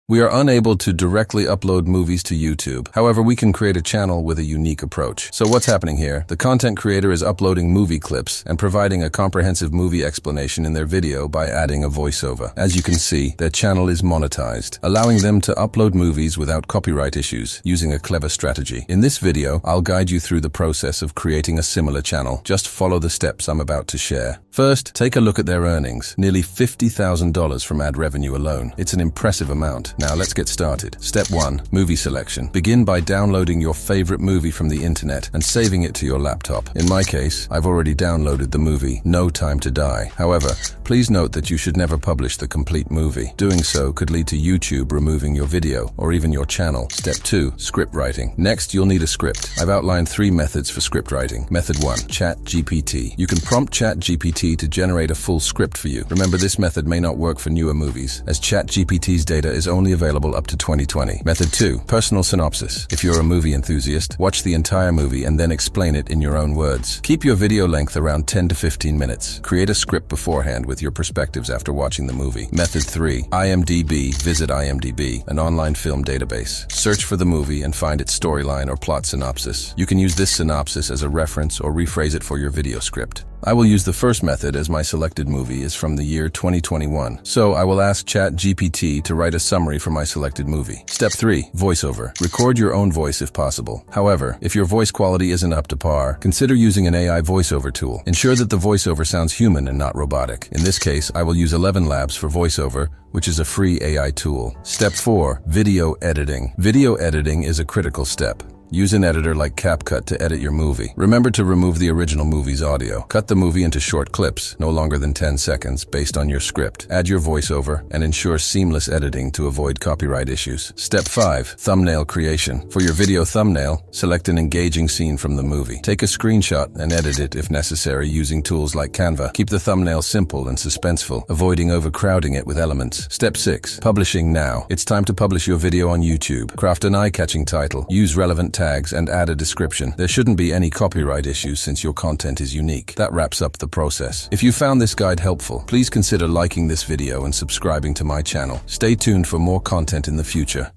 We are unable to directly upload movies to YouTube. However, we can create a channel with a unique approach. So what's happening here? The content creator is uploading movie clips and providing a comprehensive movie explanation in their video by adding a voiceover. As you can see, their channel is monetized, allowing them to upload movies without copyright issues using a clever strategy. In this video, I'll guide you through the process of creating a similar channel. Just follow the steps I'm about to share. First, take a look at their earnings. Nearly $50,000 from ad revenue alone. It's an impressive amount. Now let's get started. Step 1. Movie selection. Begin by downloading your favorite movie from the internet and saving it to your laptop. In my case, I've already downloaded the movie No Time to Die. However, please note that you should never publish the complete movie. Doing so could lead to YouTube removing your video or even your channel. Step 2. Script writing. Next, you'll need a script. I've outlined 3 methods for script writing. Method 1. ChatGPT. You can prompt ChatGPT to generate a full script for you. Remember, this method may not work for newer movies, as ChatGPT's data is only available up to 2020. Method 2. Personal synopsis. If you're a movie enthusiast, watch the entire movie and then explain it in your own words. Keep your video length around 10 to 15 minutes. Create a script beforehand with your perspectives after watching the movie. Method 3. IMDb. Visit IMDb, an online film database. Search for the movie and find its storyline or plot synopsis. You can use this synopsis as a reference or rephrase it for your video script. I will use the first method as my selected movie is from the year 2021. So I will ask ChatGPT to write a summary for my selected movie. Step 3. Voiceover. Record your own voice if possible. However, if your voice quality isn't up to par, consider using an AI voiceover tool. Ensure that the voiceover sounds human and not robotic. In this case, I will use 11 Labs for voiceover, which is a free AI tool. Step 4. Video editing. Video editing is a critical step. Use an editor like CapCut to edit your movie. Remember to remove the original movie's audio. Cut the movie into short clips, no longer than 10 seconds, based on your script. Add your voiceover and ensure seamless editing to avoid copyright issues. Step 5. Thumbnail creation. For your video thumbnail, select an engaging scene from the movie. Take a screenshot and edit it if necessary using tools like Canva. Keep the thumbnail simple and suspenseful, avoiding overcrowding it with elements. Step 6. Publishing now. It's time to publish your video on YouTube. Craft an eye-catching title. Use relevant tags and add a description. There shouldn't be any copyright issues since your content is unique. That wraps up the process. If you found this guide helpful, please consider liking this video and subscribing to my channel. Stay tuned for more content in the future.